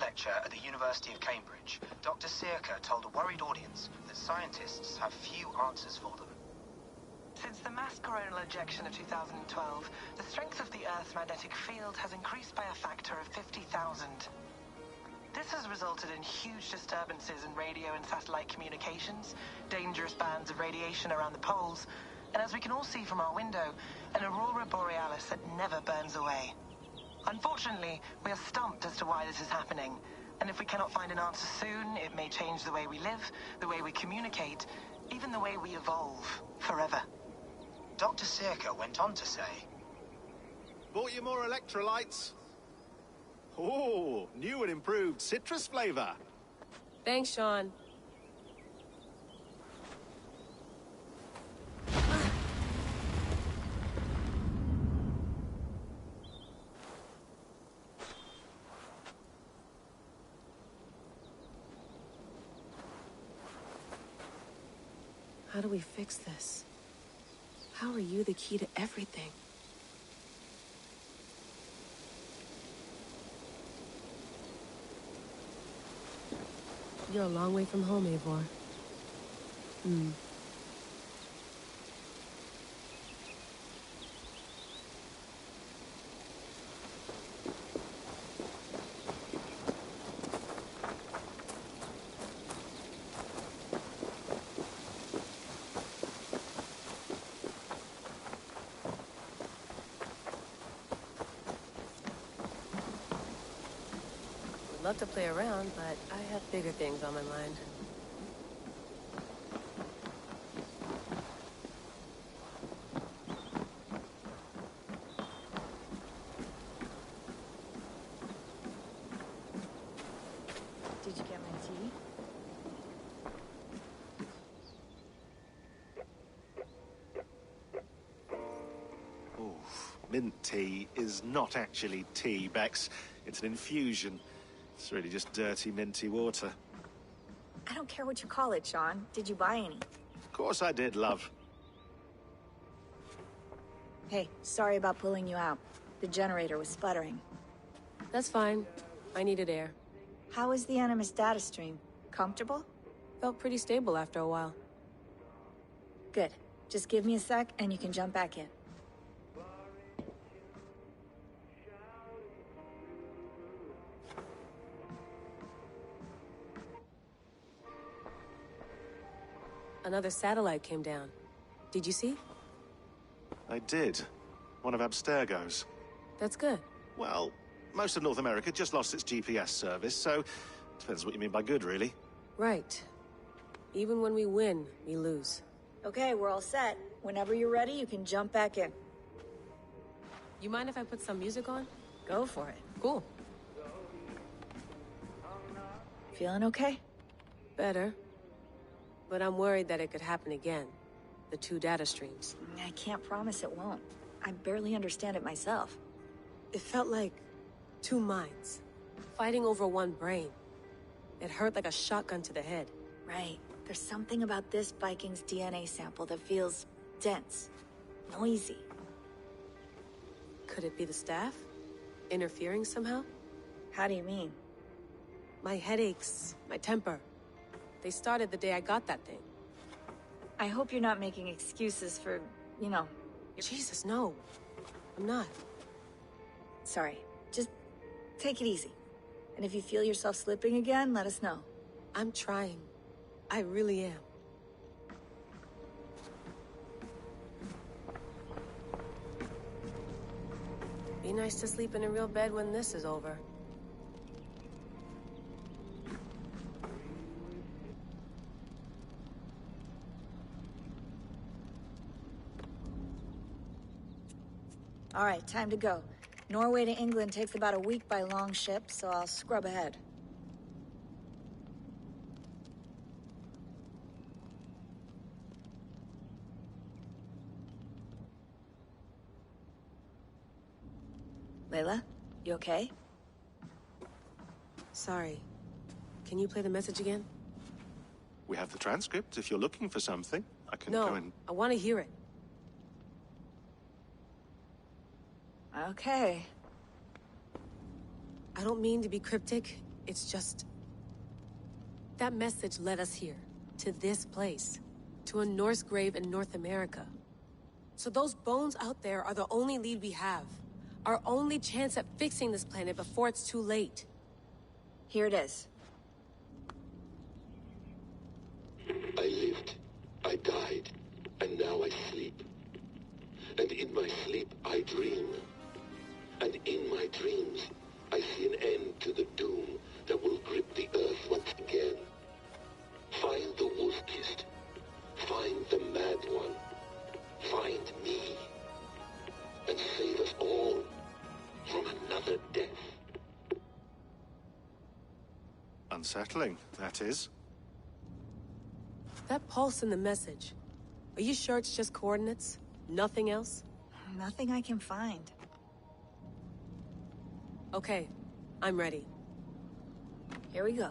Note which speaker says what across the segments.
Speaker 1: lecture at the University of Cambridge, Dr. Sirka told a worried audience that scientists have few answers for them.
Speaker 2: Since the mass coronal ejection of 2012, the strength of the Earth's magnetic field has increased by a factor of 50,000. This has resulted in huge disturbances in radio and satellite communications, dangerous bands of radiation around the poles, and as we can all see from our window, an aurora borealis that never burns away. Unfortunately, we are stumped as to why this is happening, and if we cannot find an answer soon, it may change the way we live, the way we communicate, even the way we evolve, forever.
Speaker 1: Dr. Sirka went on to say,
Speaker 3: "Bought you more electrolytes? Oh, new and improved citrus flavor."
Speaker 4: Thanks, Sean. How do we fix this? How are you the key to everything? You're a long way from home, Eivor. Would love to play around, but I have bigger things on my mind.
Speaker 5: Did you get my tea?
Speaker 3: Oof, mint tea is not actually tea, Bex. It's an infusion. It's really just dirty, minty water.
Speaker 5: I don't care what you call it, Sean. Did you buy any?
Speaker 3: Of course I did, love.
Speaker 5: Hey, sorry about pulling you out. The generator was sputtering.
Speaker 4: That's fine. I needed air.
Speaker 5: How is the Animus data stream? Comfortable?
Speaker 4: Felt pretty stable after a while.
Speaker 5: Good. Just give me a sec and you can jump back in.
Speaker 4: Another satellite came down. Did you see?
Speaker 3: I did. One of Abstergo's.
Speaker 4: That's good.
Speaker 3: Well, most of North America just lost its GPS service, so depends what you mean by good, really.
Speaker 4: Right. Even when we win, we lose.
Speaker 5: Okay, we're all set. Whenever you're ready, you can jump back in.
Speaker 4: You mind if I put some music on?
Speaker 5: Go for it.
Speaker 4: Cool.
Speaker 5: Feeling okay?
Speaker 4: Better. But I'm worried that it could happen again. The two data streams.
Speaker 5: I can't promise it won't. I barely understand it myself.
Speaker 4: It felt like two minds, fighting over one brain. It hurt like a shotgun to the head.
Speaker 5: Right. There's something about this Viking's DNA sample that feels dense, noisy.
Speaker 4: Could it be the staff? Interfering somehow?
Speaker 5: How do you mean?
Speaker 4: My headaches, my temper. They started the day I got that thing.
Speaker 5: I hope you're not making excuses for, you know...
Speaker 4: Jesus, no. I'm not.
Speaker 5: Sorry. Just take it easy. And if you feel yourself slipping again, let us know.
Speaker 4: I'm trying. I really am. Be nice to sleep in a real bed when this is over.
Speaker 5: All right, time to go. Norway to England takes about a week by long ship, so I'll scrub ahead. Layla, you okay?
Speaker 4: Sorry. Can you play the message again?
Speaker 3: We have the transcript. If you're looking for something, I can go and...
Speaker 4: No, I want to hear it.
Speaker 5: Okay.
Speaker 4: I don't mean to be cryptic. It's just... That message led us here, to this place, to a Norse grave in North America. So those bones out there are the only lead we have. Our only chance at fixing this planet before it's too late.
Speaker 5: Here it is.
Speaker 6: I lived, I died, and now I sleep. And in my sleep I dream. And in my dreams I see an end to the doom that will grip the earth once again. Find the wolf-kissed. Find the mad one. Find me. And save us all from another death.
Speaker 3: Unsettling, that is.
Speaker 4: That pulse in the message. Are you sure it's just coordinates? Nothing else?
Speaker 5: Nothing I can find.
Speaker 4: Okay, I'm ready.
Speaker 5: Here we go.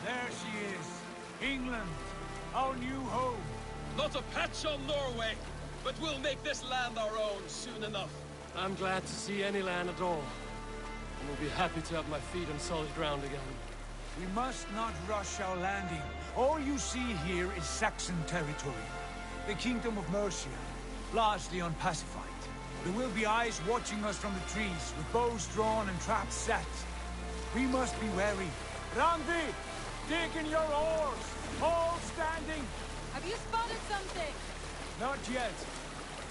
Speaker 7: There she is. England, our new home.
Speaker 8: Not a patch on Norway, but we'll make this land our own soon enough.
Speaker 9: I'm glad to see any land at all. And will be happy to have my feet on solid ground again.
Speaker 7: We must not rush our landing. All you see here is Saxon territory. The Kingdom of Mercia, largely unpacified. There will be eyes watching us from the trees, with bows drawn and traps set. We must be wary. Randi! Dig in your oars! All standing!
Speaker 10: Have you spotted something?
Speaker 7: Not yet.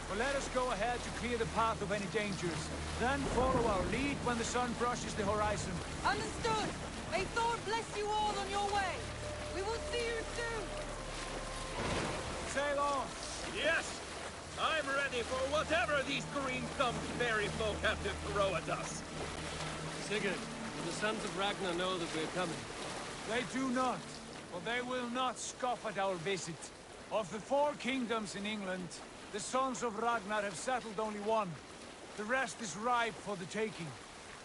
Speaker 7: But let us go ahead to clear the path of any dangers. Then follow our lead when the sun brushes the horizon.
Speaker 10: Understood! May Thor bless you all on your way! We will see you soon!
Speaker 7: Sail on!
Speaker 8: Yes! I'm ready for whatever these green-thumbed fairy folk have to throw at us.
Speaker 9: Sigurd, do the sons of Ragnar know that we're coming?
Speaker 7: They do not, but they will not scoff at our visit. Of the 4 kingdoms in England, the sons of Ragnar have settled only one. The rest is ripe for the taking.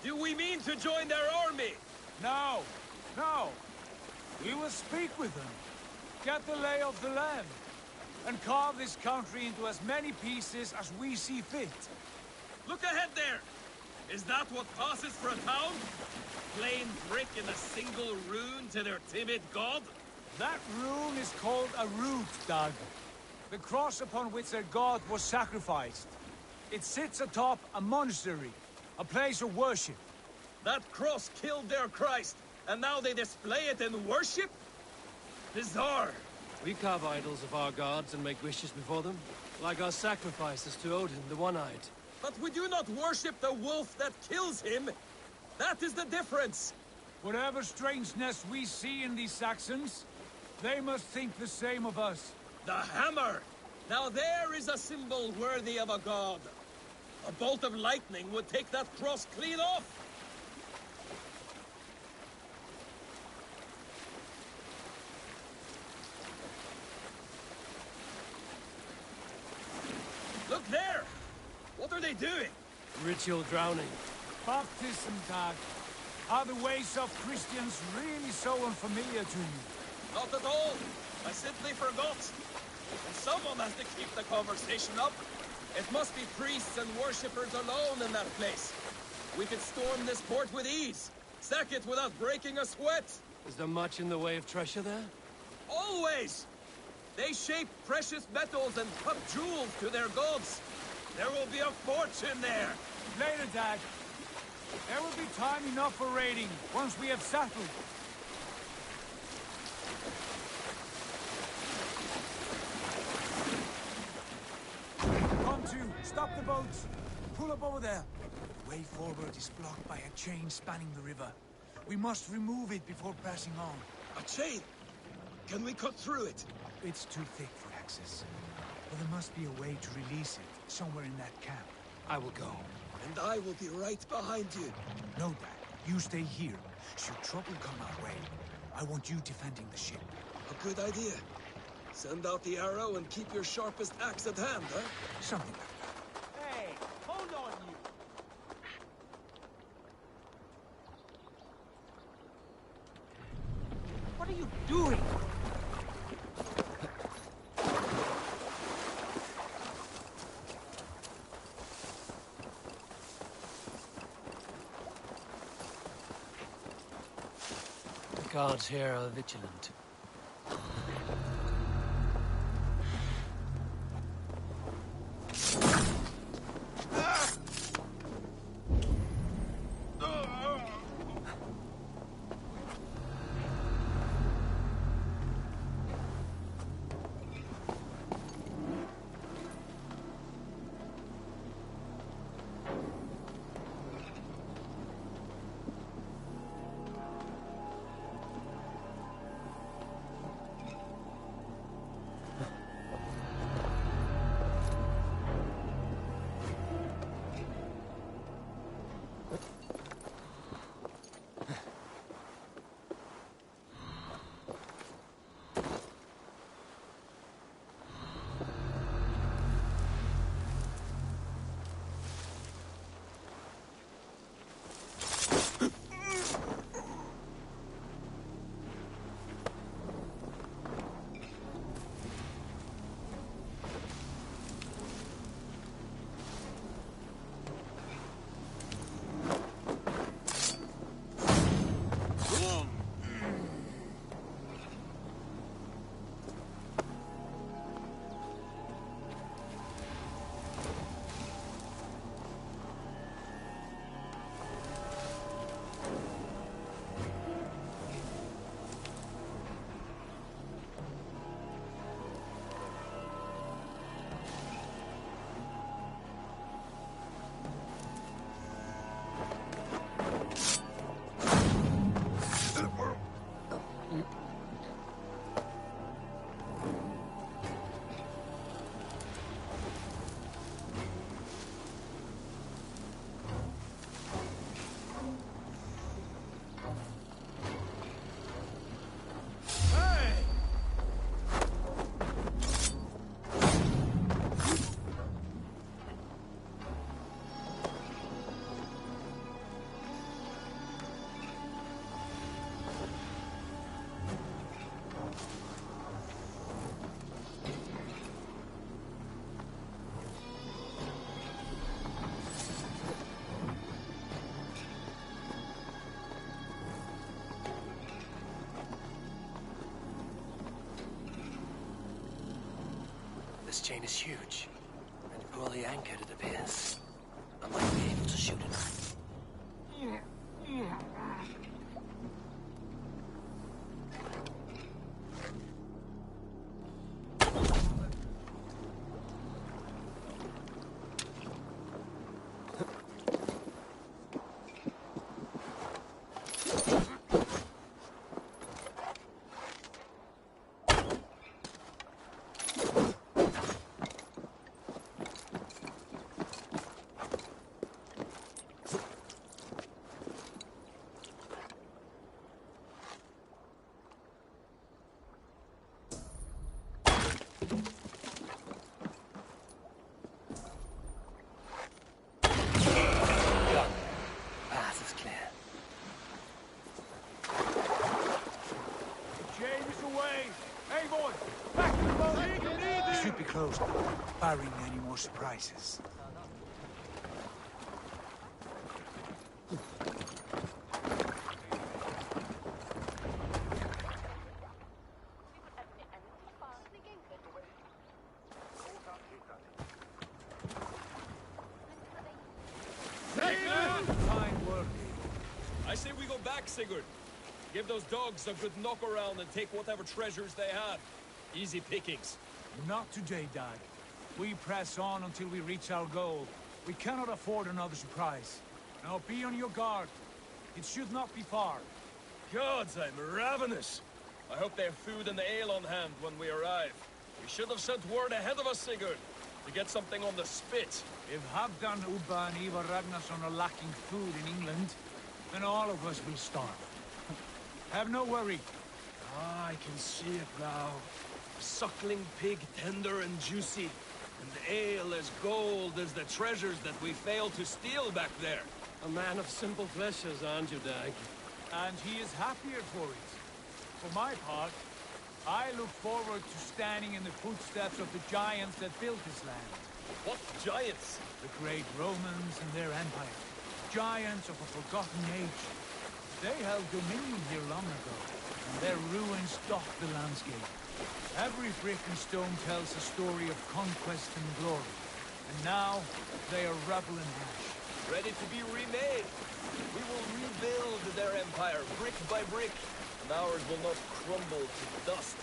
Speaker 8: Do we mean to join their army?
Speaker 7: No, no. We will speak with them, get the lay of the land, and carve this country into as many pieces as we see fit.
Speaker 8: Look ahead there! Is that what passes for a town? Plain brick in a single rune to their timid god?
Speaker 7: That rune is called a root, Dag. The cross upon which their god was sacrificed. It sits atop a monastery, a place of worship.
Speaker 8: That cross killed their Christ, and now they display it in worship? Bizarre.
Speaker 9: We carve idols of our gods and make wishes before them, like our sacrifices to Odin, the One-Eyed.
Speaker 8: But we do not worship the wolf that kills him. That is the difference.
Speaker 7: Whatever strangeness we see in these Saxons, they must think the same of us.
Speaker 8: The hammer! Now there is a symbol worthy of a god. A bolt of lightning would take that cross clean off. What are they doing?
Speaker 9: Ritual drowning.
Speaker 7: Baptism, Dag. Are the ways of Christians really so unfamiliar to you?
Speaker 8: Not at all. I simply forgot. And someone has to keep the conversation up. It must be priests and worshippers alone in that place. We could storm this port with ease. Sack it without breaking a sweat.
Speaker 9: Is there much in the way of treasure there?
Speaker 8: Always! They shape precious metals and cut jewels to their gods. There will be a fortune there.
Speaker 7: Later, Dag. There will be time enough for raiding, once we have settled. Come to, stop the boats. Pull up over there. The way forward is blocked by a chain spanning the river. We must remove it before pressing on.
Speaker 8: A chain? Can we cut through it?
Speaker 7: It's too thick for access. But there must be a way to release it, somewhere in that camp.
Speaker 9: I will go.
Speaker 8: And I will be right behind you.
Speaker 7: No, Dad. You stay here. Should trouble come our way, I want you defending the ship.
Speaker 8: A good idea. Send out the arrow and keep your sharpest axe at hand, huh?
Speaker 7: Something like that.
Speaker 8: Hey, hold on, you!
Speaker 7: What are you doing?
Speaker 9: The guards here are vigilant. This chain is huge, and poorly anchored, it appears. I might be able to shoot it.
Speaker 7: close, barring any more surprises. Fine work.
Speaker 8: I say we go back, Sigurd. Give those dogs a good knock around and take whatever treasures they have. Easy pickings.
Speaker 7: Not today, Dag. We press on until we reach our goal. We cannot afford another surprise. Now be on your guard. It should not be far.
Speaker 8: Gods, I'm ravenous. I hope they have food and ale on hand when we arrive. We should have sent word ahead of us, Sigurd, to get something on the spit.
Speaker 7: If Halfdan, Ubba and Ivar Ragnarsson are lacking food in England, then all of us will starve. Have no worry.
Speaker 8: Ah, I can see it now. Suckling pig, tender and juicy. And ale as gold as the treasures that we failed to steal back there.
Speaker 9: A man of simple pleasures, aren't you, Dag?
Speaker 7: And he is happier for it. For my part, I look forward to standing in the footsteps of the giants that built this land.
Speaker 8: What giants?
Speaker 7: The great Romans and their empire. Giants of a forgotten age. They held dominion here long ago, and their ruins dot the landscape. Every brick and stone tells a story of conquest and glory. And now, they are rubble and ash.
Speaker 8: Ready to be remade. We will rebuild their empire, brick by brick, and ours will not crumble to dust.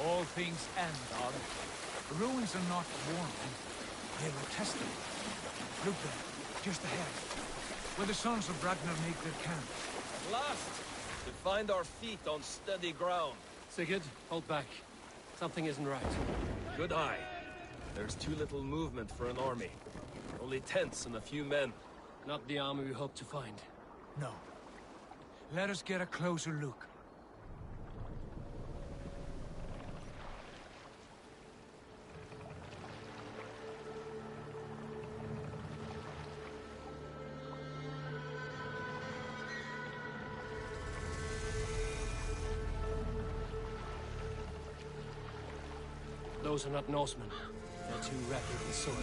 Speaker 7: All things end, Dag. The ruins are not worn. They are tested. Look there, just ahead, where the sons of Ragnar make their camp.
Speaker 8: At last, to find our feet on steady ground.
Speaker 9: Sigurd, hold back. Something isn't right.
Speaker 8: Good eye. There's too little movement for an army. Only tents and a few men.
Speaker 9: Not the army we hope to find.
Speaker 7: No. Let us get a closer look.
Speaker 9: Those are not Norsemen. They're too ragged and soiled.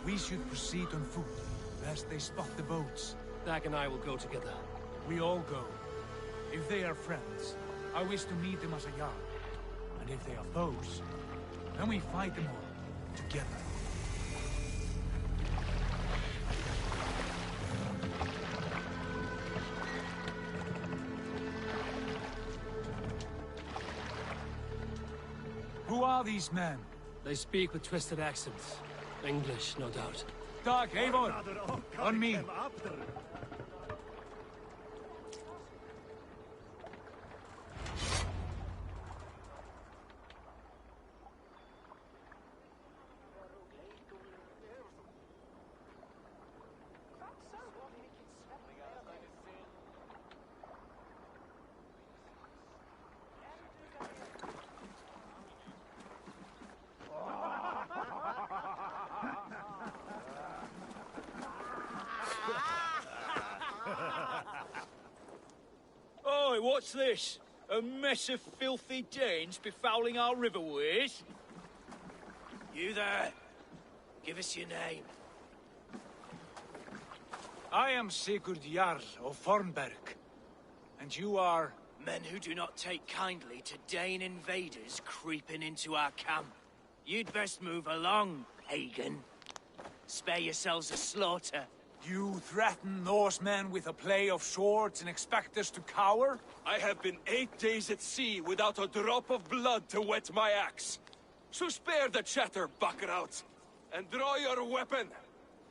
Speaker 7: We should proceed on foot, lest they spot the boats.
Speaker 9: Dag and I will go together.
Speaker 7: We all go. If they are friends, I wish to meet them as a yard. And if they are foes, then we fight them all, together. Who are these men?
Speaker 9: They speak with twisted accents. English, no doubt.
Speaker 7: Dag, Eivor! On me!
Speaker 11: Oi, what's this? A mess of filthy Danes befouling our riverways?
Speaker 12: You there? Give us your name.
Speaker 7: I am Sigurd Jarl of Fornberg. And you are...
Speaker 12: Men who do not take kindly to Dane invaders creeping into our camp. You'd best move along, pagan. Spare yourselves a slaughter.
Speaker 7: You threaten Norsemen with a play of swords and expect us to cower?
Speaker 8: I have been 8 days at sea without a drop of blood to wet my axe. So spare the chatter, buckerout, and draw your weapon.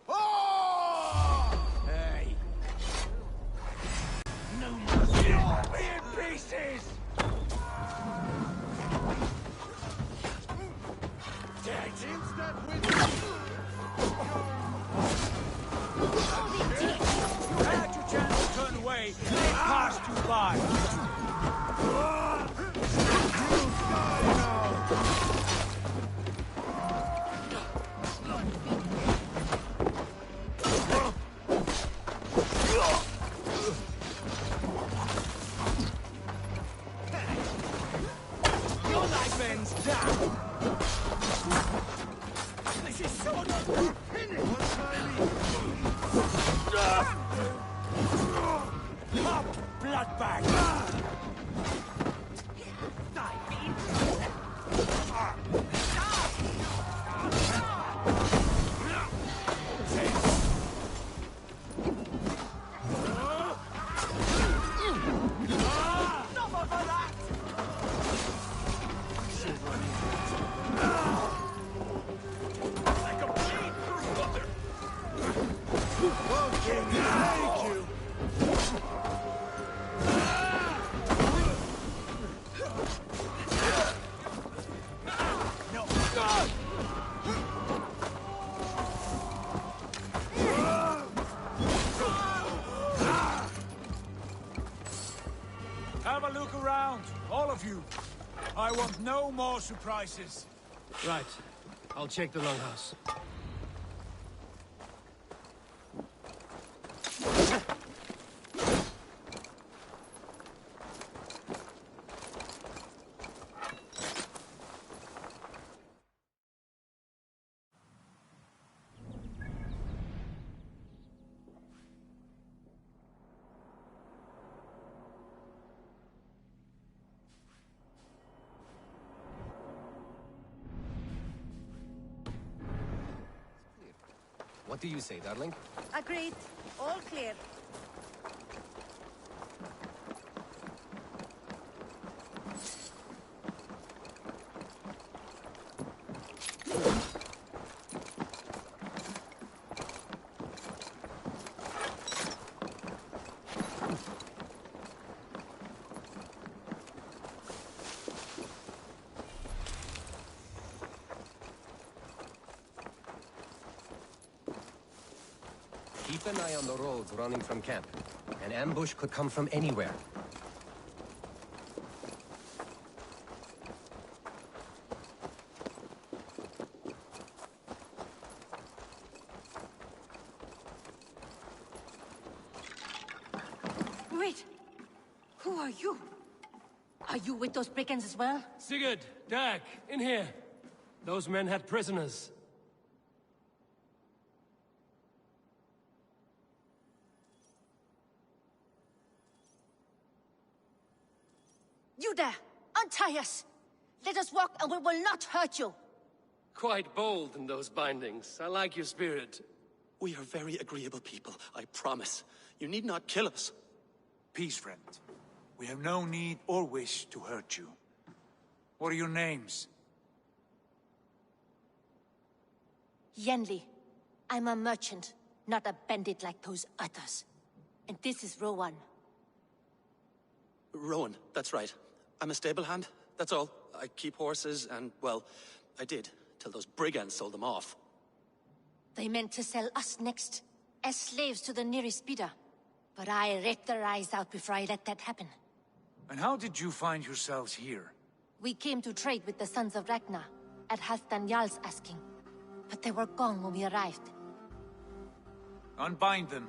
Speaker 12: Oh! Hey. No mercy.
Speaker 8: You'll be in pieces!
Speaker 12: Dead.
Speaker 7: You had your chance to turn away, and it passed you by. Your life ends down. Pop, bloodbag! Die, fiend! Have a look around, all of you. I want no more surprises.
Speaker 9: Right. I'll check the longhouse. What do you say, darling?
Speaker 10: Agreed. All clear.
Speaker 9: Keep an eye on the roads running from camp. An ambush could come from anywhere.
Speaker 10: Wait! Who are you? Are you with those brigands as well?
Speaker 9: Sigurd, Dag, in here. Those men had prisoners.
Speaker 10: You there! Untie us! Let us walk and we will not hurt you!
Speaker 9: Quite bold in those bindings. I like your spirit.
Speaker 13: We are very agreeable people, I promise. You need not kill us.
Speaker 7: Peace, friend. We have no need or wish to hurt you. What are your names?
Speaker 10: Yenli. I'm a merchant, not a bandit like those others. And this is Rowan.
Speaker 13: Rowan, that's right. I'm a stable hand, that's all. I keep horses and, well, I did, till those brigands sold them off.
Speaker 10: They meant to sell us next, as slaves to the nearest bidder. But I ripped their eyes out before I let that happen.
Speaker 7: And how did you find yourselves here?
Speaker 10: We came to trade with the Sons of Ragnar, at Halfdan Jarl's asking. But they were gone when we arrived.
Speaker 7: Unbind them.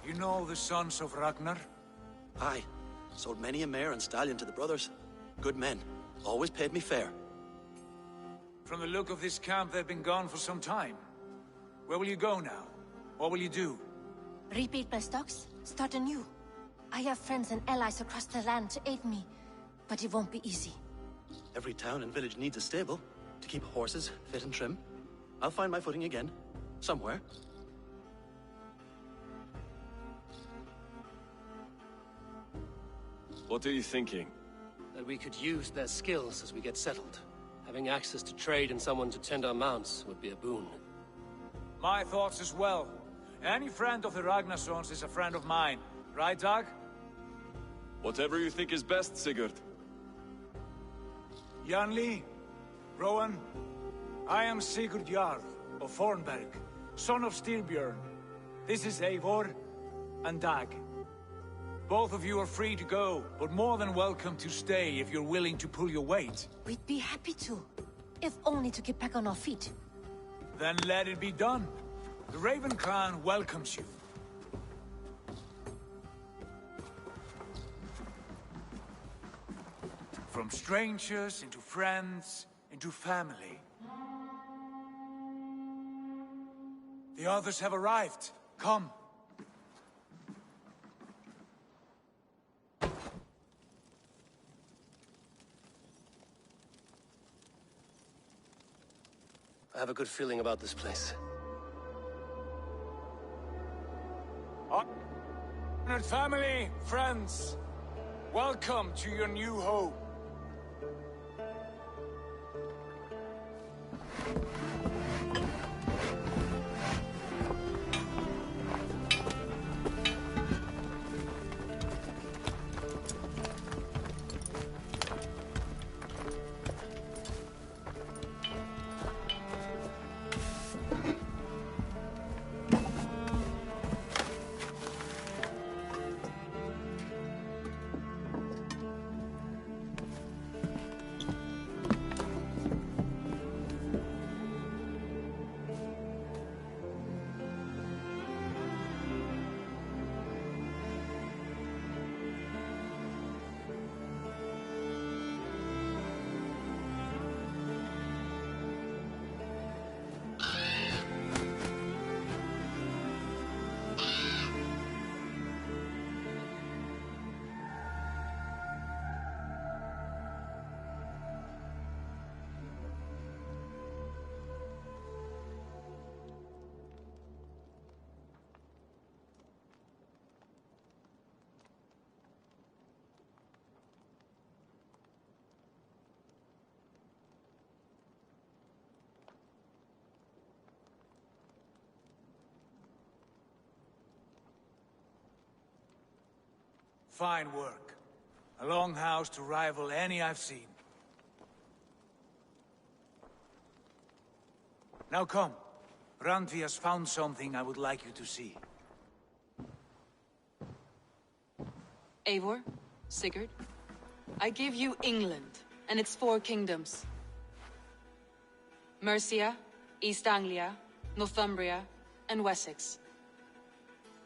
Speaker 7: You know the Sons of Ragnar?
Speaker 13: Aye. Sold many a mare and stallion to the brothers. Good men. Always paid me fair.
Speaker 7: From the look of this camp, they've been gone for some time. Where will you go now? What will you do?
Speaker 10: Rebuild my stocks, start anew. I have friends and allies across the land to aid me, but it won't be easy.
Speaker 13: Every town and village needs a stable to keep horses fit and trim. I'll find my footing again. Somewhere.
Speaker 14: What are you thinking?
Speaker 9: That we could use their skills as we get settled. Having access to trade and someone to tend our mounts would be a boon.
Speaker 7: My thoughts as well. Any friend of the Ragnarsons is a friend of mine. Right, Dag?
Speaker 14: Whatever you think is best, Sigurd.
Speaker 7: Janli, Rowan, I am Sigurd Jarl of Fornberg, son of Styrbjörn. This is Eivor and Dag. Both of you are free to go, but more than welcome to stay if you're willing to pull your weight.
Speaker 10: We'd be happy to, if only to get back on our feet.
Speaker 7: Then let it be done. The Raven clan welcomes you. From strangers into friends, into family. The others have arrived. Come.
Speaker 9: I have a good feeling about this place.
Speaker 7: Honored family, friends, welcome to your new home. Fine work. A longhouse to rival any I've seen. Now come. Randvi has found something I would like you to see.
Speaker 15: Eivor, Sigurd, I give you England and its 4 kingdoms. Mercia, East Anglia, Northumbria, and Wessex.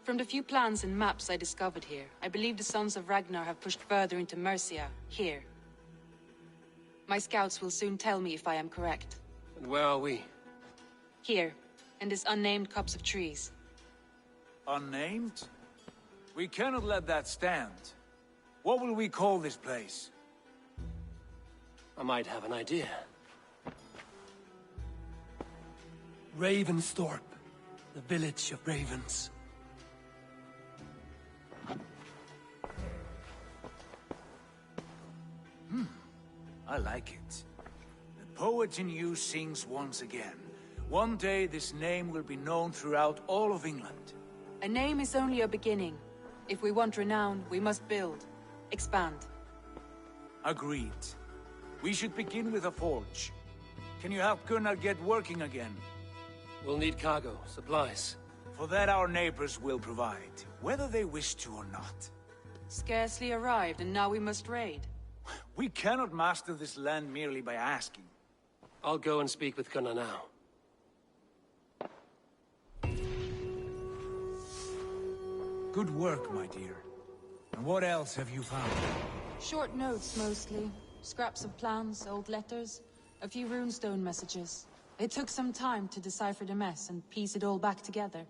Speaker 15: From the few plans and maps I discovered here, I believe the Sons of Ragnar have pushed further into Mercia, here. My scouts will soon tell me if I am correct.
Speaker 9: And where are we?
Speaker 15: Here, in this unnamed copse of trees.
Speaker 7: Unnamed? We cannot let that stand. What will we call this place?
Speaker 9: I might have an idea. Ravensthorpe, the village of ravens.
Speaker 7: I like it. The poet in you sings once again. One day this name will be known throughout all of England.
Speaker 15: A name is only a beginning. If we want renown, we must build. Expand.
Speaker 7: Agreed. We should begin with a forge. Can you help Gunnar get working again?
Speaker 9: We'll need cargo, supplies.
Speaker 7: For that our neighbors will provide, whether they wish to or not.
Speaker 15: Scarcely arrived, and now we must raid.
Speaker 7: We cannot master this land merely by asking.
Speaker 9: I'll go and speak with Gunnar now.
Speaker 7: Good work, my dear. And what else have you found?
Speaker 15: Short notes, mostly. Scraps of plans, old letters, a few runestone messages. It took some time to decipher the mess and piece it all back together.